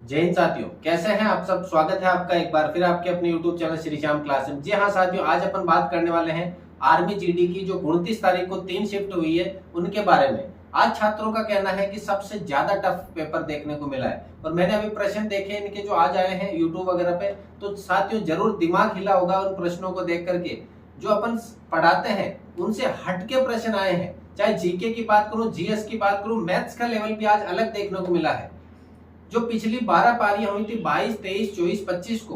जय हिंद साथियों, कैसे हैं आप सब। स्वागत है आपका एक बार फिर आपके अपने YouTube channel Shri Shyam class में। जी हाँ साथियों, आज अपन बात करने वाले हैं आर्मी जीडी की जो 29 तारीख को 3 शिफ्ट हुई है उनके बारे में। आज छात्रों का कहना है कि सबसे ज्यादा टफ पेपर देखने को मिला है और मैंने अभी प्रश्न देखे इनके जो आज आए हैं YouTube वगैरह पे, तो साथियों जरूर दिमाग हिला होगा उन प्रश्नों को देख करके। जो अपन पढ़ाते हैं उनसे हटके प्रश्न आए हैं, चाहे जीके की बात करूं, जीएस की बात करूं, मैथ्स का लेवल भी आज अलग देखने को मिला है। जो पिछली 12 पारियां हुई थी 22, 23, 24, 25 को,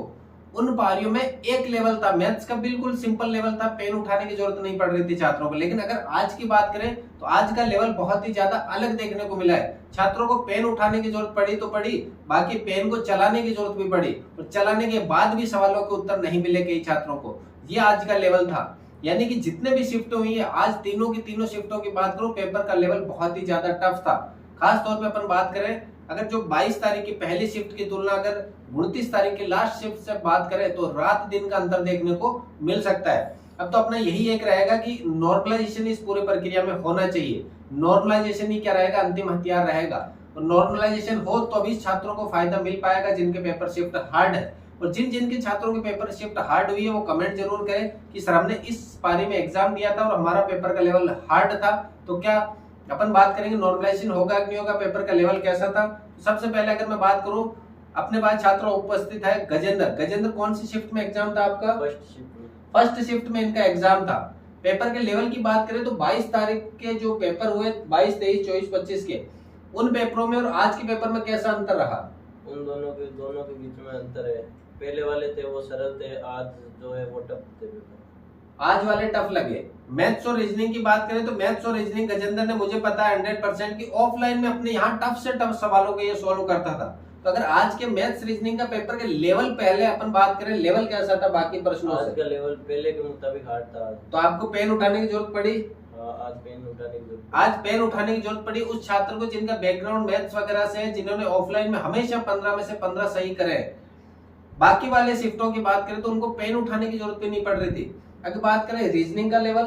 उन पारियों में एक लेवल था मैथ्स का, बिल्कुल सिंपल लेवल था, पेन उठाने की जरूरत नहीं पड़ रही थी छात्रों को। लेकिन अगर आज की बात करें तो आज का लेवल बहुत ही ज्यादा अलग देखने को मिला है। छात्रों को पेन उठाने की जरूरत पड़ी तो पड़ी, बाकी पेन को चलाने की जरूरत भी पड़ी और चलाने के बाद भी सवालों के उत्तर नहीं मिले कई छात्रों को। ये आज का लेवल था। यानी कि जितने भी शिफ्ट हुई है आज तीनों की तीनों शिफ्टों की बात करूं, पेपर का लेवल बहुत ही ज्यादा टफ था। खास तौर पे अपन बात करें, अगर जो 22 तारीख की पहली शिफ्ट की तुलना अगर 29 तारीख की लास्ट शिफ्ट से बात करें तो रात दिन का अंतर देखने को मिल सकता है। अब तो अपना यही एक रहेगा कि नॉर्मलाइजेशन इस पूरी प्रक्रिया में होना चाहिए। नॉर्मलाइजेशन ही क्या रहेगा, अंतिम हथियार रहेगा। और नॉर्मलाइजेशन हो तो अभी छात्रों को फायदा मिल पाएगा जिनके पेपर शिफ्ट हार्ड है। और जिन जिन के छात्रों के पेपर शिफ्ट हार्ड हुई है वो कमेंट जरूर करें कि सर हमने इस पारी में एग्जाम दिया था और हमारा पेपर का लेवल हार्ड था, तो क्या अपन बात करेंगे नॉर्मलाइजेशन होगा कि नहीं होगा, पेपर का लेवल कैसा था। तो सबसे पहले अगर मैं बात करूं, अपने पास छात्र उपस्थित है गजेंद्र कौन सी शिफ्ट में एग्जाम था आपका? फर्स्ट शिफ्ट में इनका एग्जाम था। पेपर के लेवल की बात करें तो 22 तारीख के जो पेपर हुए 22, 23, 24, 25 के, उन पेपरों में और आज के पेपर में कैसा अंतर रहा? उन दोनों के बीच में अंतर है। पहले वाले थे वो सरल थे, आज जो है वो टफ थे। आज वाले टफ लगे। मैथ्स और रीजनिंग की बात करें तो मैथ्स और रीजनिंग गजेंद्र ने, मुझे पता है 100% की ऑफलाइन में अपने यहाँ टफ से टफ सवालों को ये सॉल्व करता था। तो अगर आज के मैथ्स रीजनिंग का पेपर के लेवल, पहले अपन बात करें लेवल कैसा था बाकी प्रश्नों से? आज का लेवल पहले के मुताबिक हार्ड था। तो आपको पेन उठाने की जरूरत पड़ी? आज पेन उठाने की जरूरत पड़ी उस छात्र को जिनका बैकग्राउंड मैथ्स वगैरह से है, जिन्होंने ऑफलाइन में हमेशा 15 में से 15 सही करे। बाकी वाले शिफ्टों की बात करें तो उनको पेन उठाने की जरूरत भी नहीं पड़ रही थी। अगर बात करें रीजनिंग का लेवल,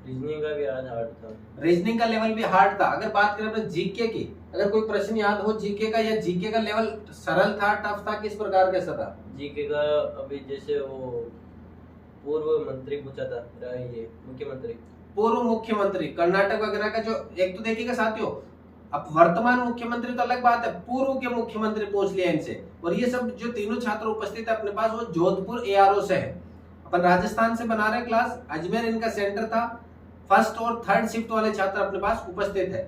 रीजनिंग का भी आज हार्ड था। रीजनिंग का लेवल भी हार्ड था। अगर बात करें अपने जीके की, अगर कोई प्रश्न याद हो जीके का, या जीके का लेवल सरल था, टफ था, किस प्रकार कैसा था? जीके का अभी जैसे वो पूर्व मंत्री पूछा था, ये मुख्यमंत्री, पूर्व मुख्यमंत्री कर्नाटक वगैरह का, जो एक तो देखिएगा साथियों, अब वर्तमान मुख्यमंत्री तो अलग बात है, पूर्व के मुख्यमंत्री पूछ लिया इनसे। और ये सब जो तीनों छात्र उपस्थित है अपने पास, वो जोधपुर एआरओ से है। अपन राजस्थान से बना रहे क्लास, अजमेर इनका सेंटर था। फर्स्ट और थर्ड शिफ्ट वाले छात्र अपने पास उपस्थित है।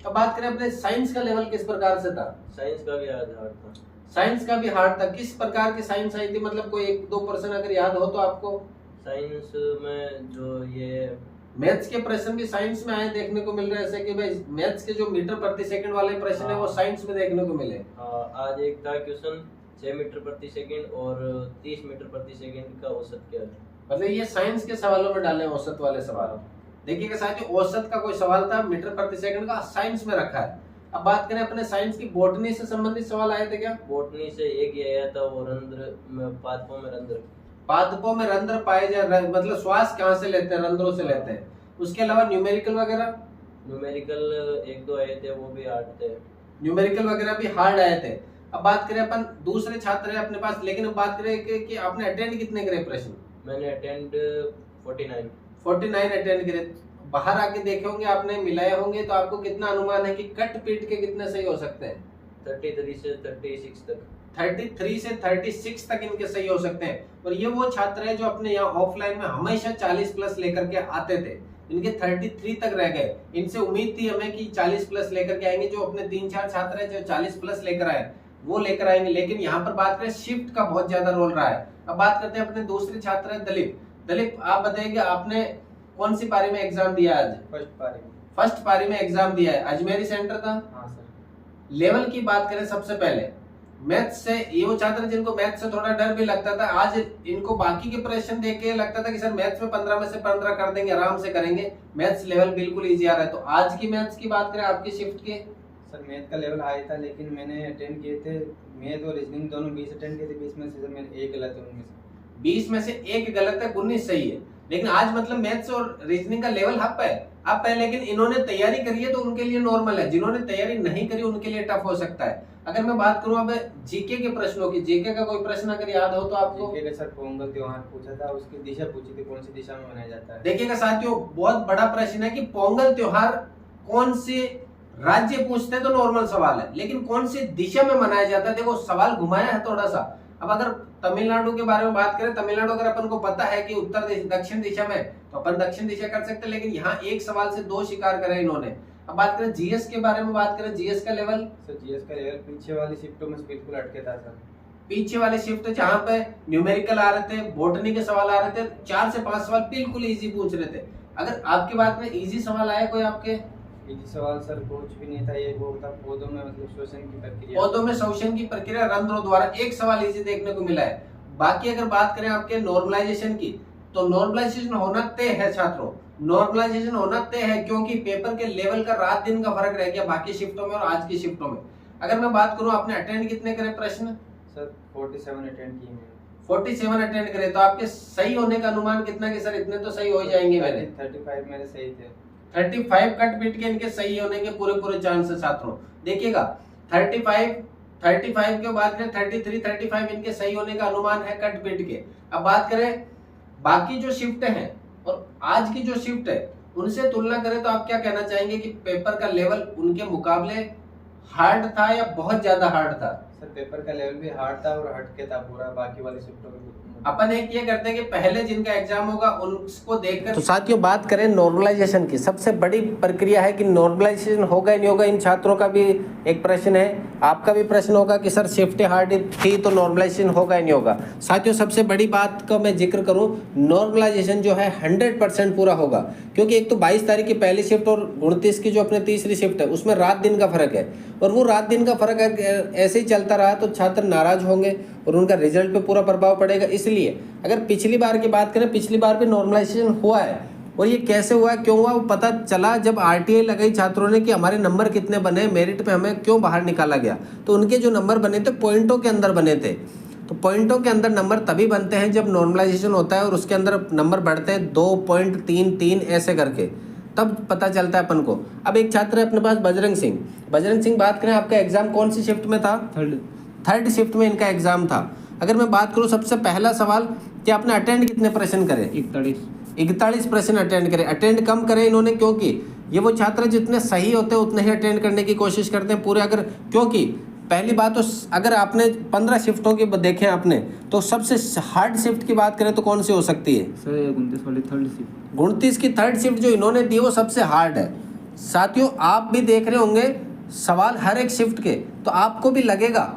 अब बात करें अपने साइंस का लेवल किस प्रकार से था? साइंस का भी आज हार्ड था। साइंस का भी हार्ड था। किस प्रकार की साइंस आई थी, मतलब कोई 1-2% अगर याद हो तो आपको? साइंस में जो ये मैथ्स के प्रश्न भी साइंस में आए देखने को मिल रहे हैं, ऐसे कि भाई मैथ्स के जो मीटर प्रति सेकंड वाले प्रश्न है वो साइंस में देखने को मिले। आज एक था क्वेश्चन 6 मीटर प्रति सेकंड और 30 मीटर प्रति सेकंड का औसत क्या है। मतलब ये साइंस के सवालों में डाले औसत वाले सवाल। देखिएगा साथियों, औसत का कोई सवाल था मीटर प्रति सेकंड का, साइंस में रखा है। अब बात करें अपने साइंस की, बोटनी से संबंधित सवाल आए थे क्या? बोटनी से एक ही आया था, वो रंध्र पादपों में रंध्र पाए जाए, मतलब श्वास कहाँ से लेते हैं? रंध्रों से लेते हैं। उसके अलावा न्यूमेरिकल वगैरह? न्यूमेरिकल 1-2 आए थे, वो भी हार्ड थे। न्यूमेरिकल वगैरह भी हार्ड आए थे। अब बात करें अपन, दूसरे छात्र है अपने पास, लेकिन अब बात करें कि आपने अटेंड कितने करे प्रश्न? मैंने अटेंड 49 अटेंड करे। बाहर आके देखे होंगे आपने, मिलाए होंगे, तो आपको कितना अनुमान है कि कट पीट के कितने सही हो सकते हैं? 33 से 36 तक। 33 से 36 तक इनके सही हो सकते हैं। और ये वो छात्र है जो अपने यहाँ ऑफलाइन में हमेशा 40 प्लस लेकर के आते थे, इनके 33 तक रह गए। इनसे उम्मीद थी हमें कि 40 प्लस लेकर के आएंगे। जो अपने 3-4 छात्र है जो 40 प्लस लेकर आए वो लेकर आएंगे। लेकिन यहाँ पर बात करें शिफ्ट का बहुत ज्यादा रोल रहा है। अब बात करते हैं अपने दूसरे छात्र है दलीप, आप बताएंगे आपने कौन सी पारी में एग्जाम दिया आज? फर्स्ट पारी में एग्जाम दिया है। अजमेरी सेंटर था? हाँ सर। लेवल की बात करें सबसे पहले, मैथ्स से, ये वो छात्र जिनको मैथ्स से थोड़ा डर भी लगता था, आज इनको बाकी के प्रश्न देख के लगता था कि सर मैथ्स में 15 में से 15 कर देंगे, आराम से करेंगे, मैथ्स लेवल बिल्कुल इजी आ रहा है। तो आज की मैथ्स की बात करें आपकी शिफ्ट के? सर मैथ का लेवल हाई था, लेकिन मैंने अटेंड किए थे मैथ और रीजनिंग दोनों 20 अटेंड किए थे। 20 में से सर मैंने एक गलत है उनमें से। 20 में से एक गलत है, 19 सही है। लेकिन आज मतलब मैथ्स और रीजनिंग का लेवल अप है, लेकिन इन्होंने तैयारी करी है तो उनके लिए नॉर्मल है। जिन्होंने तैयारी नहीं करी उनके लिए टफ हो सकता है। अगर मैं बात करूं अब जीके के प्रश्नों की, जीके का कोई प्रश्न अगर याद हो तो आपको। जीके का सर पोंगल त्योहार पूछा था, उसकी दिशा पूछी थी, कौन सी दिशा में मनाया जाता है। देखिएगा साथियों, बहुत बड़ा प्रश्न है कि पोंगल त्योहार कौन से राज्य पूछते हैं तो नॉर्मल सवाल है, लेकिन कौन सी दिशा में मनाया जाता है, देखो सवाल घुमाया है थोड़ा सा। अब अगर तमिलनाडु के बारे में बात करें, तमिलनाडु अगर अपन को पता है कि उत्तर दक्षिण दिशा में, तो अपन दक्षिण दिशा कर सकते हैं, लेकिन यहाँ एक सवाल से दो शिकार करे इन्होंने। अब बात करें जीएस के बारे में, बात करें जीएस का लेवल। सर जीएस का लेवल पीछे वाली शिफ्टों में बिल्कुल अटके था सर। पीछे वाले शिफ्ट जहां पे न्यूमेरिकल आ रहे थे, बोटनी के सवाल आ रहे थे, 4 से 5 सवाल बिल्कुल इजी पूछ रहे थे। अगर आपकी बात में इजी सवाल आया कोई आपके? इजी सवाल सर कुछ भी नहीं था, ये वो था पौधों में मतलब श्वसन की प्रक्रिया। पौधों में श्वसन की प्रक्रिया रंध्रों द्वारा, एक सवाल इजी देखने को मिला है। बाकी अगर बात करें आपके नॉर्मलाइजेशन की, तो नॉर्मलाइजेशन होना तय है छात्रों, नॉर्मलाइजेशन होना तय है, क्योंकि पेपर के लेवल का रात दिन का फर्क रह गया बाकी शिफ्टों में और आज की शिफ्टों में। अगर मैं बात करूं आपने अटेंड कितने करे प्रश्न? सर 47 अटेंड किए मैंने। 47 अटेंड करे, तो आपके सही होने का अनुमान कितना कि सर इतने तो सही हो जाएंगे मेरे? 35 मेरे सही थे। 35 कट पीट के इनके सही होने के पूरे चांस है छात्रों। देखिएगा 35 के बाद में 33 35 इनके सही होने का अनुमान है कट पीट के। अब बात करें बाकी जो शिफ्ट हैं और आज की जो शिफ्ट है उनसे तुलना करें, तो आप क्या कहना चाहेंगे कि पेपर का लेवल उनके मुकाबले हार्ड था या बहुत ज्यादा हार्ड था? सर पेपर का लेवल भी हार्ड था और हटके था पूरा बाकी वाले शिफ्टों में। अपन एक ये करते हैं कि पहले जिनका एग्जाम होगा उनको देखकर। तो साथियों बात करें नॉर्मलाइजेशन की, सबसे बड़ी प्रक्रिया है कि नॉर्मलाइजेशन होगा नहीं होगा। इन छात्रों का भी एक प्रश्न है, आपका भी प्रश्न होगा कि सर शिफ्ट हार्ड थी तो नॉर्मलाइजेशन होगा ही नहीं होगा। साथियों सबसे बड़ी बात का मैं जिक्र करूं, नॉर्मलाइजेशन जो है 100% पूरा होगा, क्योंकि एक तो 22 तारीख की पहली शिफ्ट और 29 की जो अपने तीसरी शिफ्ट है उसमें रात दिन का फर्क है, और वो रात दिन का फर्क ऐसे ही चलता रहा तो छात्र नाराज होंगे और उनका रिजल्ट पे पूरा प्रभाव पड़ेगा। इसलिए अगर पिछली बार की बात करें, पिछली बार भी नॉर्मलाइजेशन हुआ है, और ये कैसे हुआ क्यों हुआ वो पता चला जब आरटीआई लगाई छात्रों ने कि हमारे नंबर कितने बने, मेरिट पे हमें क्यों बाहर निकाला गया। तो उनके जो नंबर बने थे पॉइंटों के अंदर बने थे, तो पॉइंटों के अंदर नंबर तभी बनते हैं जब नॉर्मलाइजेशन होता है और उसके अंदर नंबर बढ़ते हैं 2.33 ऐसे करके, तब पता चलता है अपन को। अब एक छात्र है अपने पास बजरंग सिंह बात करें, आपका एग्जाम कौन सी शिफ्ट में था? थर्ड शिफ्ट में इनका एग्जाम था। अगर मैं बात करूं सबसे पहला सवाल कि आपने अटेंड कितने प्रश्न करे? 41 प्रश्न अटेंड करे। अटेंड कम करे इन्होंने, क्योंकि ये वो छात्र जितने सही होते हैं उतने ही अटेंड करने की कोशिश करते हैं पूरे। अगर क्योंकि पहली बात तो अगर आपने 15 शिफ्टों की देखें आपने, तो सबसे हार्ड शिफ्ट की बात करें तो कौन सी हो सकती है? 29 की थर्ड शिफ्ट जो इन्होंने दी वो सबसे हार्ड है। साथियों आप भी देख रहे होंगे सवाल हर एक शिफ्ट के, तो आपको भी लगेगा।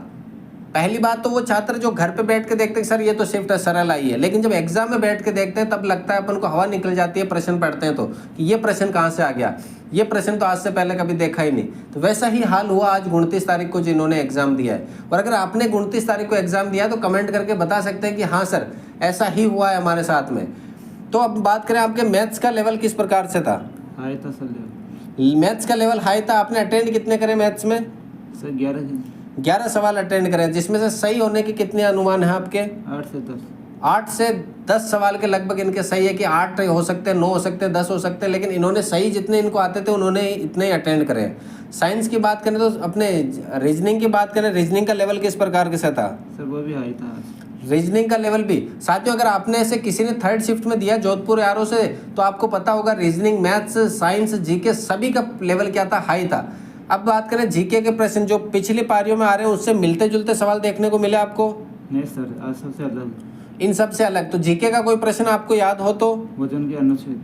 पहली बात तो वो छात्र जो घर पे बैठ के देखते हैं सर ये तो शिफ्ट सरल आई है, लेकिन जब एग्जाम में बैठ के देखते हैं तब लगता है अपन को हवा निकल जाती है प्रश्न पढ़ते हैं तो, कि ये प्रश्न कहाँ से आ गया, ये प्रश्न तो आज से पहले कभी देखा ही नहीं। तो वैसा ही हाल हुआ आज 29 तारीख को जिन्होंने एग्जाम दिया है। और अगर आपने 29 तारीख को एग्जाम दिया तो कमेंट करके बता सकते हैं कि हाँ सर ऐसा ही हुआ है हमारे साथ में। तो अब बात करें आपके मैथ्स का लेवल किस प्रकार से था? हाई था सर, मैथ्स का लेवल हाई था। आपने अटेंड कितने करे मैथ्स में? सर 11 सवाल अटेंड करें, जिसमें से सही होने के कितने अनुमान है आपके? 8 से 10 सवाल के लगभग इनके सही है कि 8 हो सकते हैं, 9 हो सकते हैं, 10 हो सकते हैं, लेकिन इन्होंने सही जितने इनको आते थे उन्होंने इतने ही अटेंड करे। साइंस की बात करें तो अपने रीजनिंग की बात करें, रीजनिंग का लेवल किस प्रकार के से था? सर वो भी हाई था। रीजनिंग का लेवल भी। साथियों अगर आपने ऐसे किसी ने थर्ड शिफ्ट में दिया जोधपुर आरओ से, तो आपको पता होगा रीजनिंग, मैथ्स, साइंस, जीके सभी का लेवल क्या था? हाई था। अब बात करें जीके के प्रश्न जो पिछली पारियों में आ रहे हैं उससे मिलते जुलते सवाल देखने को मिले आपको? नहीं सर, आज सबसे अलग, इन सबसे अलग। तो जीके का कोई प्रश्न आपको याद हो तो? भोजन के अनुच्छेद,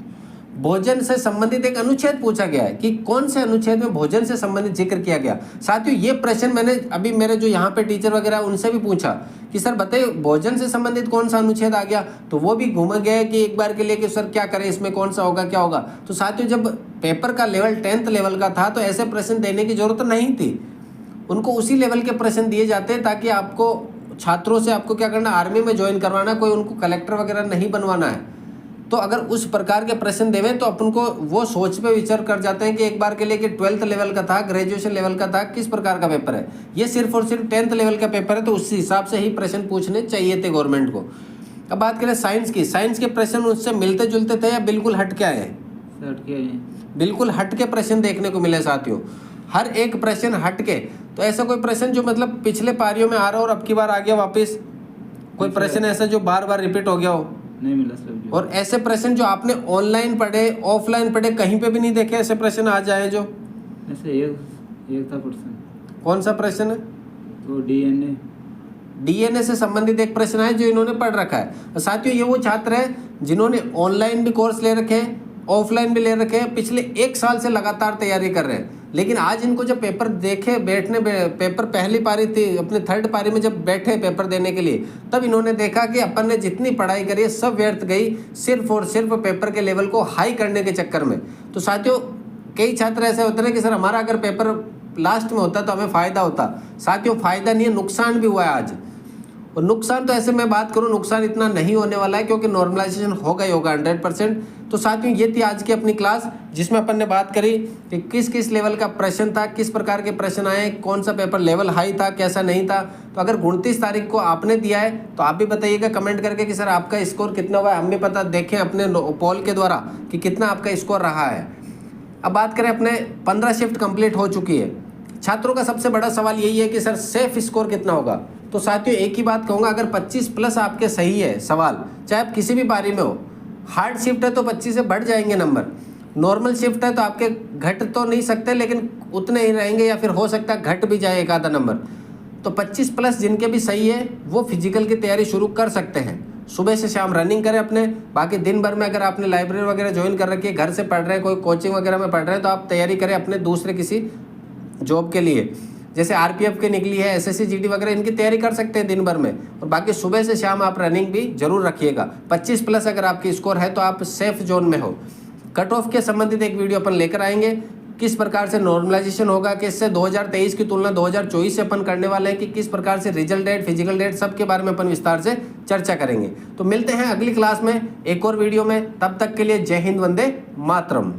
भोजन से संबंधित एक अनुच्छेद पूछा गया है कि कौन से अनुच्छेद में भोजन से संबंधित जिक्र किया गया। साथियों ये प्रश्न मैंने अभी मेरे जो यहाँ पे टीचर वगैरह उनसे भी पूछा कि सर बताइए भोजन से संबंधित कौन सा अनुच्छेद आ गया, तो वो भी घूम गए कि एक बार के लिए कि सर क्या करें इसमें, कौन सा होगा, क्या होगा। तो साथियों जब पेपर का लेवल 10th लेवल का था तो ऐसे प्रश्न देने की जरूरत नहीं थी, उनको उसी लेवल के प्रश्न दिए जाते हैं ताकि आपको छात्रों से आपको क्या करना, आर्मी में ज्वाइन करवाना, कोई उनको कलेक्टर वगैरह नहीं बनवाना है। तो अगर उस प्रकार के प्रश्न देवें तो अपन को वो सोच पे विचार कर जाते हैं कि एक बार के लिए कि 12th लेवल का था, ग्रेजुएशन लेवल का था, किस प्रकार का पेपर है, ये सिर्फ और सिर्फ 10th लेवल का पेपर है, तो उस हिसाब से ही प्रश्न पूछने चाहिए थे गवर्नमेंट को। अब बात करें साइंस की, साइंस के प्रश्न उससे मिलते जुलते थे या बिल्कुल हट के आए? हट के बिल्कुल हट के प्रश्न देखने को मिले साथियों। हर एक प्रश्न हट के, तो ऐसा कोई प्रश्न जो मतलब पिछले पारियों में आ रहा हो और अब की बार आ गया वापस, कोई प्रश्न ऐसा जो बार बार रिपीट हो गया हो? नहीं मिला सर जो। और ऐसे प्रश्न जो आपने ऑनलाइन पढ़े, ऑफलाइन पढ़े, कहीं पे भी नहीं देखे, ऐसे प्रश्न आ जाए जो? ऐसे एक था प्रश्न। कौन सा प्रश्न है? तो डीएनए से संबंधित एक प्रश्न है जो इन्होंने पढ़ रखा है। और साथियों ये वो छात्र हैं जिन्होंने ऑनलाइन भी कोर्स ले रखे हैं, ऑफलाइन भी ले रखे हैं, पिछले 1 साल से लगातार तैयारी कर रहे हैं। लेकिन आज इनको जब पेपर देखे, पेपर पहली पारी थी, अपने थर्ड पारी में जब बैठे पेपर देने के लिए, तब इन्होंने देखा कि अपन ने जितनी पढ़ाई करी है सब व्यर्थ गई, सिर्फ और सिर्फ पेपर के लेवल को हाई करने के चक्कर में। तो साथियों कई छात्र ऐसे होते हैं कि सर हमारा अगर पेपर लास्ट में होता तो हमें फ़ायदा होता। साथियों फ़ायदा नहीं है, नुकसान भी हुआ है आज। और नुकसान तो ऐसे मैं बात करूं, नुकसान इतना नहीं होने वाला है क्योंकि नॉर्मलाइजेशन होगा ही होगा 100%। तो साथियों ये थी आज की अपनी क्लास जिसमें अपन ने बात करी कि किस किस लेवल का प्रश्न था, किस प्रकार के प्रश्न आए, कौन सा पेपर लेवल हाई था, कैसा नहीं था। तो अगर 29 तारीख को आपने दिया है तो आप भी बताइएगा कमेंट करके कि सर आपका स्कोर कितना हुआ है, हम भी पता देखें अपने पोल के द्वारा कि कितना आपका स्कोर रहा है। अब बात करें अपने 15 शिफ्ट कंप्लीट हो चुकी है। छात्रों का सबसे बड़ा सवाल यही है कि सर सेफ स्कोर कितना होगा। तो साथियों एक ही बात कहूँगा, अगर 25 प्लस आपके सही है सवाल, चाहे आप किसी भी पारी में हो, हार्ड शिफ्ट है तो 25 से बढ़ जाएंगे नंबर, नॉर्मल शिफ्ट है तो आपके घट तो नहीं सकते लेकिन उतने ही रहेंगे या फिर हो सकता है घट भी जाए एक आधा नंबर। तो 25 प्लस जिनके भी सही है वो फिजिकल की तैयारी शुरू कर सकते हैं। सुबह से शाम रनिंग करें अपने, बाकी दिन भर में अगर आपने लाइब्रेरी वगैरह ज्वाइन कर रखी है, घर से पढ़ रहे हैं, कोई कोचिंग वगैरह में पढ़ रहे हैं, तो आप तैयारी करें अपने दूसरे किसी जॉब के लिए, जैसे आरपीएफ की निकली है, एसएससी जीडी वगैरह, इनकी तैयारी कर सकते हैं दिन भर में। और बाकी सुबह से शाम आप रनिंग भी जरूर रखिएगा। 25 प्लस अगर आपकी स्कोर है तो आप सेफ जोन में हो। कट ऑफ के संबंधित एक वीडियो अपन लेकर आएंगे, किस प्रकार से नॉर्मलाइजेशन होगा, किससे 2023 की तुलना 2024 से अपन करने वाले हैं, कि किस प्रकार से रिजल्ट डेट, फिजिकल डेट, सब के बारे में अपन विस्तार से चर्चा करेंगे। तो मिलते हैं अगली क्लास में एक और वीडियो में, तब तक के लिए जय हिंद, वंदे मातरम।